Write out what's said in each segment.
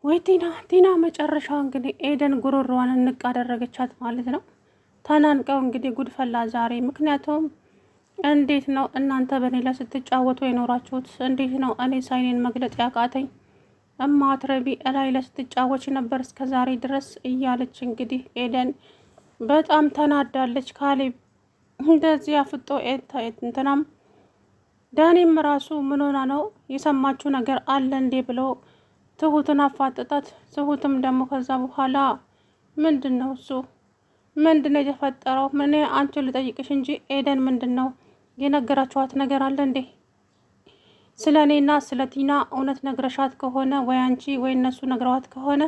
ወይ ቲና መጨረሻ እንግዲህ ኤደን ጉሮሮዋን እንቅ አደረገቻት ማለት ነው። ተናንቀው እንግዲህ ጉድፈላ ዛሬ። ምክንያቱም እንዴት ነው እናንተ በእኔ ላይ ስትጫወቱ የኖራችሁት? እንዴት ነው እኔ ሳይኔን መግለጥ ያቃተኝ? እማትረቢ እላይ ላይ ስትጫወች ነበር እስከ ዛሬ ድረስ እያለች እንግዲህ ኤደን በጣም ተናዳለች። ካሌብ እንደዚህ አፍጦ እንትናም ዳኒም ራሱ ምን ሆና ነው የሰማችሁ ነገር አለ እንዴ ብሎ ትሁትን አፋጥጣት። ትሁትም ደግሞ ከዛ በኋላ ምንድን ነው እሱ ምንድን ነው የተፈጠረው? ምን አንቺ ልጠይቅሽ እንጂ ኤደን ምንድን ነው የነገራችኋት ነገር አለ እንዴ? ስለ እኔና ስለ ቲና እውነት ነግረሻት ከሆነ ወይ አንቺ ወይ እነሱ ነግረዋት ከሆነ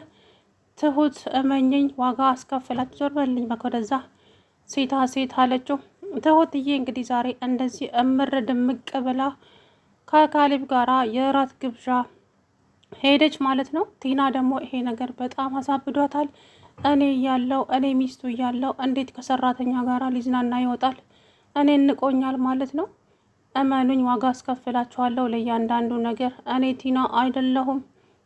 ትሁት እመኘኝ ዋጋ አስከፍላት። ዞር በልኝ ወደዛ ሴታ ሴት አለችው። ትሁትዬ እንግዲህ ዛሬ እንደዚህ እምር ድምቅ ብላ ከካሌብ ጋራ የራት ግብዣ ሄደች ማለት ነው። ቲና ደግሞ ይሄ ነገር በጣም አሳብዷታል። እኔ እያለው እኔ ሚስቱ እያለው እንዴት ከሰራተኛ ጋራ ሊዝናና ይወጣል? እኔ እንቆኛል ማለት ነው። እመኑኝ ዋጋ አስከፍላችኋለሁ ለእያንዳንዱ ነገር። እኔ ቲና አይደለሁም፣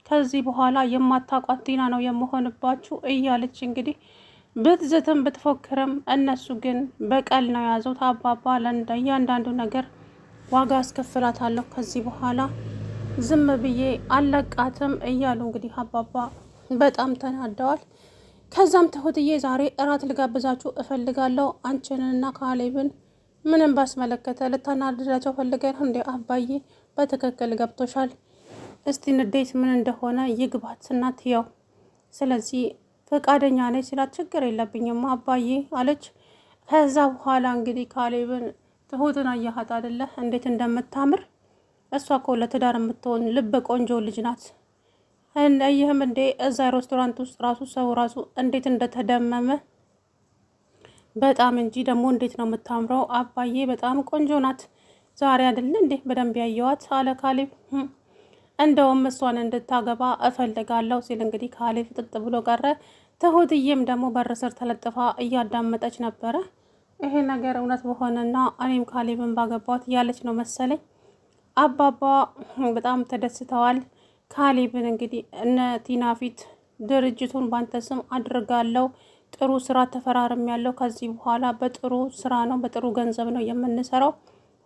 ከዚህ በኋላ የማታውቋት ቲና ነው የምሆንባችሁ እያለች እንግዲህ ብትዝትም ብትፎክርም እነሱ ግን በቀል ነው የያዙት። አባባ ለእያንዳንዱ ነገር ዋጋ አስከፍላታለሁ ከዚህ በኋላ ዝም ብዬ አለቃትም እያሉ እንግዲህ አባባ በጣም ተናደዋል። ከዛም ትሁትዬ ዛሬ እራት ልጋብዛችሁ እፈልጋለሁ። አንቺንና ካሌብን ምንም ባስመለከተ ልታናድዳቸው ፈልገን እንዴ? አባዬ በትክክል ገብቶሻል። እስቲ ንዴት ምን እንደሆነ ይግባት እናት ያው ስለዚህ ፈቃደኛ ነኝ ሲላት ችግር የለብኝም አባዬ አለች። ከዛ በኋላ እንግዲህ ካሌብን ትሁትን አያሃት አይደለ እንዴት እንደምታምር እሷ እኮ ለትዳር የምትሆን ልበ ቆንጆ ልጅ ናት። ይህም እንዴ እዛ ሬስቶራንት ውስጥ ራሱ ሰው ራሱ እንዴት እንደተደመመ በጣም እንጂ ደግሞ እንዴት ነው የምታምረው አባዬ በጣም ቆንጆ ናት። ዛሬ አይደለ እንዴ በደንብ ያየዋት አለ ካሌብ። እንደውም እሷን እንድታገባ እፈልጋለሁ ሲል እንግዲህ ካሌብ ጥጥ ብሎ ቀረ። ትሁትዬም ደግሞ በር ስር ተለጥፋ እያዳመጠች ነበረ። ይሄ ነገር እውነት በሆነና እኔም ካሌብን ባገባት እያለች ነው መሰለኝ። አባባ በጣም ተደስተዋል። ካሌብን እንግዲህ እነ ቲና ፊት ድርጅቱን ባንተ ስም አድርጋለሁ፣ ጥሩ ስራ ተፈራርም ያለው ከዚህ በኋላ በጥሩ ስራ ነው በጥሩ ገንዘብ ነው የምንሰራው፣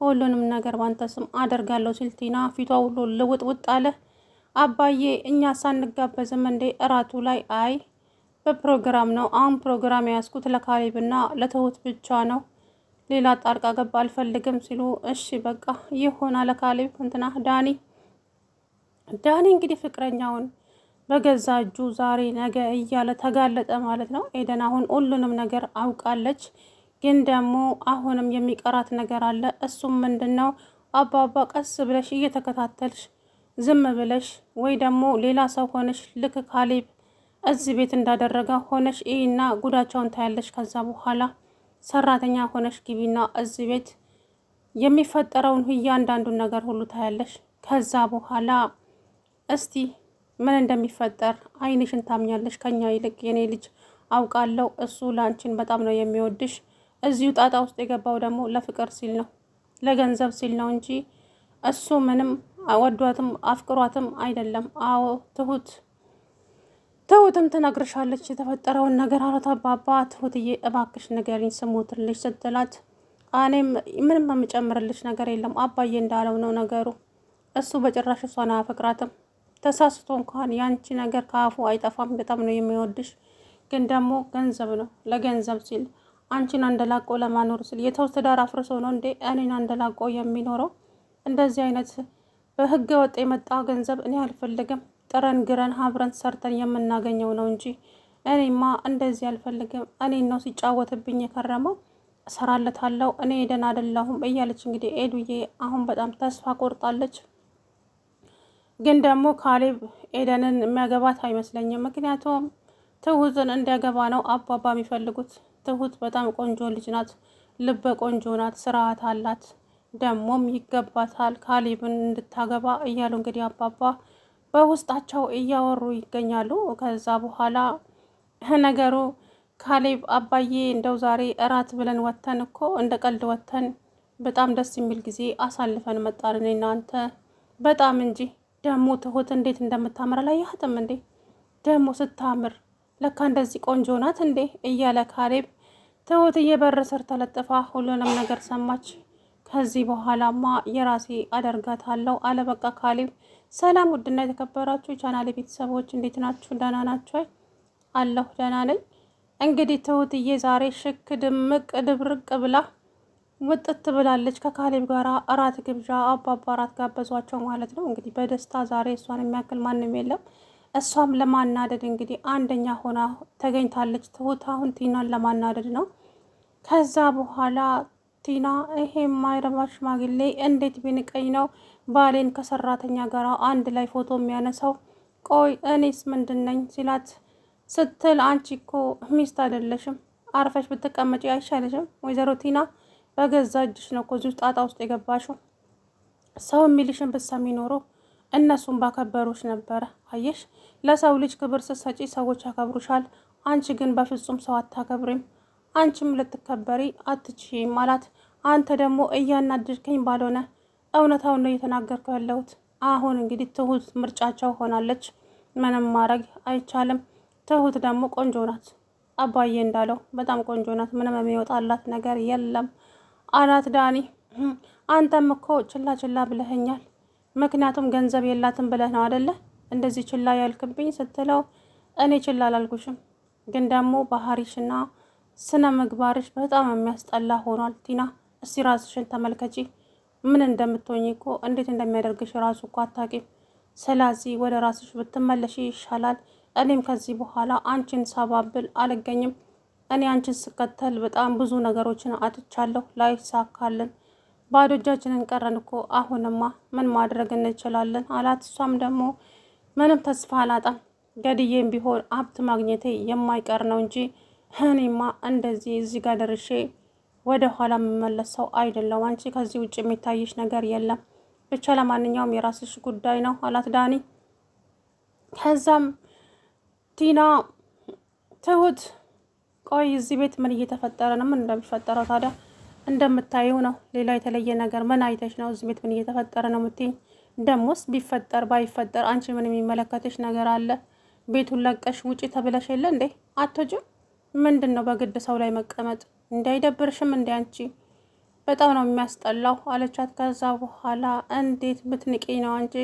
ሁሉንም ነገር ባንተ ስም አደርጋለሁ ሲል ቲና ፊቷ ሁሉ ልውጥውጥ አለ። አባዬ እኛ ሳንጋበዝም እንዴ እራቱ ላይ? አይ በፕሮግራም ነው። አሁን ፕሮግራም የያዝኩት ለካሌብና ለትሁት ብቻ ነው፣ ሌላ ጣልቃ ገባ አልፈልግም ሲሉ እሺ በቃ ይሁን አለ ካሌብ። እንትና ዳኒ እንግዲህ ፍቅረኛውን በገዛ እጁ ዛሬ ነገ እያለ ተጋለጠ ማለት ነው። ኤደን አሁን ሁሉንም ነገር አውቃለች፣ ግን ደግሞ አሁንም የሚቀራት ነገር አለ። እሱም ምንድን ነው? አባባ ቀስ ብለሽ እየተከታተልሽ ዝም ብለሽ ወይ ደግሞ ሌላ ሰው ሆነሽ ልክ ካሌብ እዚህ ቤት እንዳደረገ ሆነሽ ይህና ጉዳቸውን ታያለሽ። ከዛ በኋላ ሰራተኛ ሆነሽ ግቢና እዚህ ቤት የሚፈጠረውን እያንዳንዱን ነገር ሁሉ ታያለሽ። ከዛ በኋላ እስቲ ምን እንደሚፈጠር አይንሽን ታምኛለሽ። ከኛ ይልቅ የኔ ልጅ አውቃለሁ፣ እሱ ለአንቺን በጣም ነው የሚወድሽ። እዚሁ ጣጣ ውስጥ የገባው ደግሞ ለፍቅር ሲል ነው ለገንዘብ ሲል ነው እንጂ እሱ ምንም ወዷትም አፍቅሯትም አይደለም። አዎ ትሁትም ትነግርሻለች የተፈጠረውን ነገር አላት አባባ። ትሁትዬ እባክሽ ንገሪኝ ስሞትልሽ ስትላት እኔም ምንም የምጨምርልሽ ነገር የለም አባዬ እንዳለው ነው ነገሩ። እሱ በጭራሽ እሷን አያፈቅራትም። ተሳስቶ እንኳን ያንቺ ነገር ከአፉ አይጠፋም። በጣም ነው የሚወድሽ፣ ግን ደግሞ ገንዘብ ነው ለገንዘብ ሲል አንቺን አንደላቆ ለማኖር ሲል የተው ትዳር አፍርሶ ነው እንዴ እኔን አንደላቆ የሚኖረው? እንደዚህ አይነት በህገ ወጥ የመጣ ገንዘብ እኔ አልፈልግም። ጥረን ግረን አብረን ሰርተን የምናገኘው ነው እንጂ እኔማ እንደዚህ አልፈልግም። እኔን ነው ሲጫወትብኝ የከረመው። እሰራለታለሁ፣ እኔ ኤደን አይደለሁም እያለች እንግዲህ ኤዱዬ አሁን በጣም ተስፋ ቆርጣለች። ግን ደግሞ ካሌብ ኤደንን የሚያገባት አይመስለኝም። ምክንያቱም ትሁትን እንዲያገባ ነው አባባ የሚፈልጉት። ትሁት በጣም ቆንጆ ልጅ ናት፣ ልበ ቆንጆ ናት፣ ስርዓት አላት፣ ደግሞም ይገባታል ካሌብን እንድታገባ እያሉ እንግዲህ አባባ በውስጣቸው እያወሩ ይገኛሉ። ከዛ በኋላ ነገሩ ካሌብ አባዬ እንደው ዛሬ እራት ብለን ወተን እኮ እንደ ቀልድ ወተን በጣም ደስ የሚል ጊዜ አሳልፈን መጣን እኔ እናንተ። በጣም እንጂ ደግሞ ትሁት እንዴት እንደምታምር አላየሃትም እንዴ? ደግሞ ስታምር ለካ እንደዚህ ቆንጆ ናት እንዴ እያለ ካሌብ ትሁትዬ በር ስር ተለጥፋ ሁሉንም ነገር ሰማች። ከዚህ በኋላማ የራሴ አደርጋታለሁ አለ በቃ ካሌብ። ሰላም ውድና የተከበራችሁ የቻናሌ ቤተሰቦች እንዴት ናችሁ? ደህና ናችሁ? አለሁ ደህና ነኝ። እንግዲህ ትሁትዬ ዛሬ ሽክ ድምቅ ድብርቅ ብላ ውጥት ብላለች። ከካሌብ ጋር እራት ግብዣ አባባ እራት ጋበዟቸው ማለት ነው። እንግዲህ በደስታ ዛሬ እሷን የሚያክል ማንም የለም። እሷም ለማናደድ እንግዲህ አንደኛ ሆና ተገኝታለች። ትሁት አሁን ቲናን ለማናደድ ነው። ከዛ በኋላ ቲና ይሄ የማይረባ ሽማግሌ እንዴት ቢንቀኝ ነው ባሌን ከሰራተኛ ጋር አንድ ላይ ፎቶ የሚያነሳው? ቆይ እኔስ ምንድን ነኝ ሲላት ስትል አንቺ እኮ ሚስት አይደለሽም፣ አርፈሽ ብትቀመጪ አይሻልሽም? ወይዘሮ ቲና በገዛ እጅሽ ነው እኮ እዚህ ጣጣ ውስጥ የገባሽው። ሰው የሚልሽን ብትሰሚ ኖሮ እነሱን ባከበሩሽ ነበረ። አየሽ፣ ለሰው ልጅ ክብር ስትሰጪ ሰዎች ያከብሩሻል። አንቺ ግን በፍጹም ሰው አታከብሪም። አንቺም ልትከበሪ አትችይም አላት። አንተ ደግሞ እያናደድከኝ ባልሆነ እውነታውን ነው እየተናገርኩ ያለሁት። አሁን እንግዲህ ትሁት ምርጫቸው ሆናለች። ምንም ማድረግ አይቻልም። ትሁት ደግሞ ቆንጆ ናት። አባዬ እንዳለው በጣም ቆንጆ ናት። ምንም የሚወጣላት ነገር የለም አላት ዳኒ። አንተም እኮ ችላ ችላ ብለኸኛል። ምክንያቱም ገንዘብ የላትም ብለህ ነው አደለ እንደዚህ ችላ ያልክብኝ ስትለው እኔ ችላ አላልኩሽም፣ ግን ደግሞ ባህሪሽና ስነ ምግባርሽ በጣም የሚያስጠላ ሆኗል። ቲና እስቲ ራስሽን ተመልከቺ። ምን እንደምትሆኝ እኮ እንዴት እንደሚያደርግሽ ራሱ እኮ አታውቂም። ስለዚህ ወደ ራስሽ ብትመለሽ ይሻላል። እኔም ከዚህ በኋላ አንቺን ሳባብል አልገኝም። እኔ አንቺን ስከተል በጣም ብዙ ነገሮችን አጥቻለሁ። ላይሳካልን ባዶ እጃችንን ቀረን እኮ። አሁንማ ምን ማድረግ እንችላለን አላት። እሷም ደግሞ ምንም ተስፋ አላጣም፣ ገድዬም ቢሆን ሀብት ማግኘቴ የማይቀር ነው እንጂ እኔማ እንደዚህ እዚህ ጋር ደርሼ ወደ ኋላ የምመለሰው አይደለም። አንቺ ከዚህ ውጭ የሚታይሽ ነገር የለም። ብቻ ለማንኛውም የራስሽ ጉዳይ ነው አላት ዳኒ። ከዛም ቲና ትሁት ቆይ እዚህ ቤት ምን እየተፈጠረ ነው? ምን እንደሚፈጠረው ታዲያ? እንደምታየው ነው። ሌላ የተለየ ነገር ምን አይተሽ ነው እዚህ ቤት ምን እየተፈጠረ ነው የምትይኝ? ደሞስ ቢፈጠር ባይፈጠር አንቺ ምን የሚመለከትሽ ነገር አለ? ቤቱን ለቀሽ ውጪ ተብለሽ የለ እንዴ? አትወጪም? ምንድን ነው በግድ ሰው ላይ መቀመጥ? እንዳይደብርሽም እንዴ? አንቺ በጣም ነው የሚያስጠላው አለቻት። ከዛ በኋላ እንዴት ብትንቂ ነው አንቺ?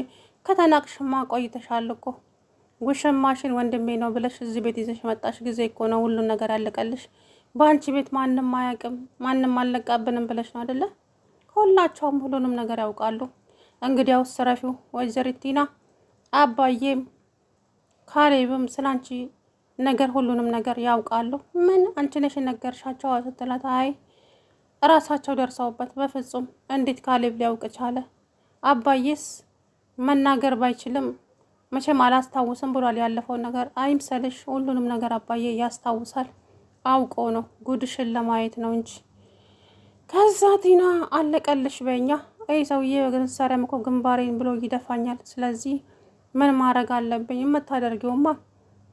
ከተናቅሽማ ቆይተሻል እኮ። ውሽማሽን ወንድሜ ነው ብለሽ እዚህ ቤት ይዘሽ መጣሽ ጊዜ እኮ ነው ሁሉን ነገር ያለቀልሽ። በአንቺ ቤት ማንም አያውቅም፣ ማንም አልለቃብንም ብለሽ ነው አይደለ? ሁላቸውም ሁሉንም ነገር ያውቃሉ። እንግዲያውስ ረፊው ወይዘሪት ቲና፣ አባዬም ካሌብም ስላንቺ ነገር ሁሉንም ነገር ያውቃሉ። ምን አንቺ ነሽ ነገርሻቸው ስትላት፣ አይ እራሳቸው ደርሰውበት። በፍጹም እንዴት ካሌብ ሊያውቅ ቻለ? አባዬስ መናገር ባይችልም መቼም አላስታውስም ብሏል ያለፈውን ነገር። አይምሰልሽ፣ ሁሉንም ነገር አባዬ ያስታውሳል። አውቆ ነው ጉድሽን ለማየት ነው እንጂ። ከዛ ቲና አለቀልሽ በኛ። ይህ ሰውዬ በግንሳሪያም እኮ ግንባሬን ብሎ ይደፋኛል። ስለዚህ ምን ማድረግ አለብኝ? የምታደርጊውማ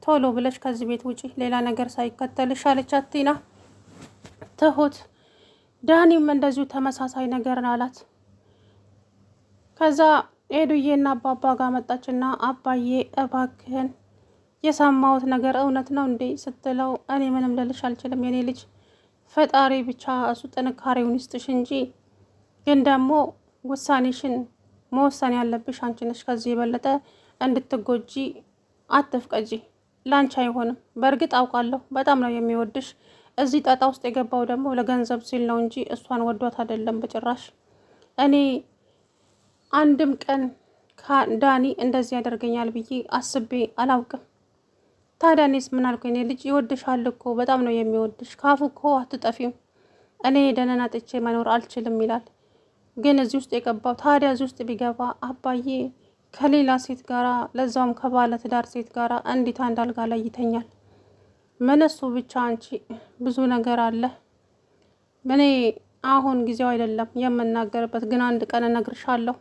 ቶሎ ብለሽ ከዚህ ቤት ውጪ፣ ሌላ ነገር ሳይከተልሽ አለቻት ቲና። ትሁት ዳኒም እንደዚሁ ተመሳሳይ ነገር አላት። ከዛ ሄዱዬና አባባ ጋር መጣችና አባዬ እባክህን የሰማሁት ነገር እውነት ነው እንዴ ስትለው፣ እኔ ምንም ልልሽ አልችልም የኔ ልጅ፣ ፈጣሪ ብቻ እሱ ጥንካሬውን ይስጥሽ እንጂ ግን ደግሞ ውሳኔሽን መወሰን ያለብሽ አንቺ ነሽ። ከዚህ የበለጠ እንድትጎጂ አትፍቀጂ። ላንቺ አይሆንም። በእርግጥ አውቃለሁ በጣም ነው የሚወድሽ። እዚህ ጣጣ ውስጥ የገባው ደግሞ ለገንዘብ ሲል ነው እንጂ እሷን ወዷት አይደለም በጭራሽ። እኔ አንድም ቀን ዳኒ እንደዚህ ያደርገኛል ብዬ አስቤ አላውቅም። ታዲያ እኔስ ምን አልኩኝ? እኔ ልጅ ይወድሻል እኮ በጣም ነው የሚወድሽ። ካፉ እኮ አትጠፊም። እኔ ደህና ጥቼ መኖር አልችልም ይላል። ግን እዚህ ውስጥ የገባው ታዲያ እዚህ ውስጥ ቢገባ አባዬ ከሌላ ሴት ጋራ ለዛውም ከባለ ትዳር ሴት ጋራ እንዴት አንድ አልጋ ላይ ይተኛል? ምን እሱ ብቻ አንቺ ብዙ ነገር አለ። እኔ አሁን ጊዜው አይደለም የምናገርበት፣ ግን አንድ ቀን እነግርሻለሁ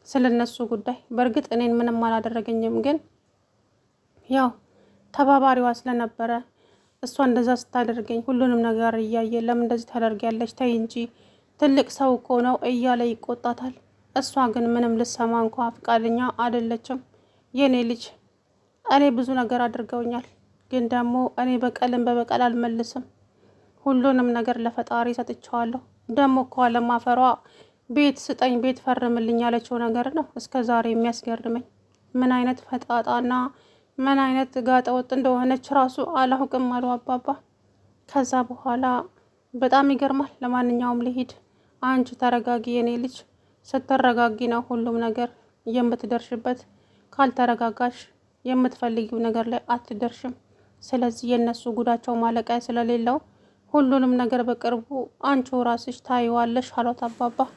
ስለነሱ ጉዳይ። በእርግጥ እኔን ምንም አላደረገኝም፣ ግን ያው ተባባሪዋ ስለነበረ እሷ እንደዛ ስታደርገኝ ሁሉንም ነገር እያየ ለምን እንደዚህ ታደርጊያለሽ? ተይ እንጂ ትልቅ ሰው እኮ ነው እያለ ይቆጣታል። እሷ ግን ምንም ልሰማ እንኳ ፈቃደኛ አይደለችም። የኔ ልጅ እኔ ብዙ ነገር አድርገውኛል፣ ግን ደግሞ እኔ በቀልን በበቀል አልመልስም። ሁሉንም ነገር ለፈጣሪ ሰጥቼዋለሁ። ደግሞ እኮ አለማፈሯ ቤት ስጠኝ ቤት ፈርምልኝ ያለችው ነገር ነው እስከ ዛሬ የሚያስገርመኝ። ምን አይነት ፈጣጣና ምን አይነት ጋጠ ወጥ እንደሆነች ራሱ አላውቅም አሉ አባባ። ከዛ በኋላ በጣም ይገርማል። ለማንኛውም ልሂድ፣ አንቺ ተረጋጊ የኔ ልጅ። ስትረጋጊ ነው ሁሉም ነገር የምትደርሽበት። ካልተረጋጋሽ የምትፈልጊው ነገር ላይ አትደርሽም። ስለዚህ የነሱ ጉዳቸው ማለቂያ ስለሌለው ሁሉንም ነገር በቅርቡ አንቺው ራስሽ ታይዋለሽ አሏት አባባ።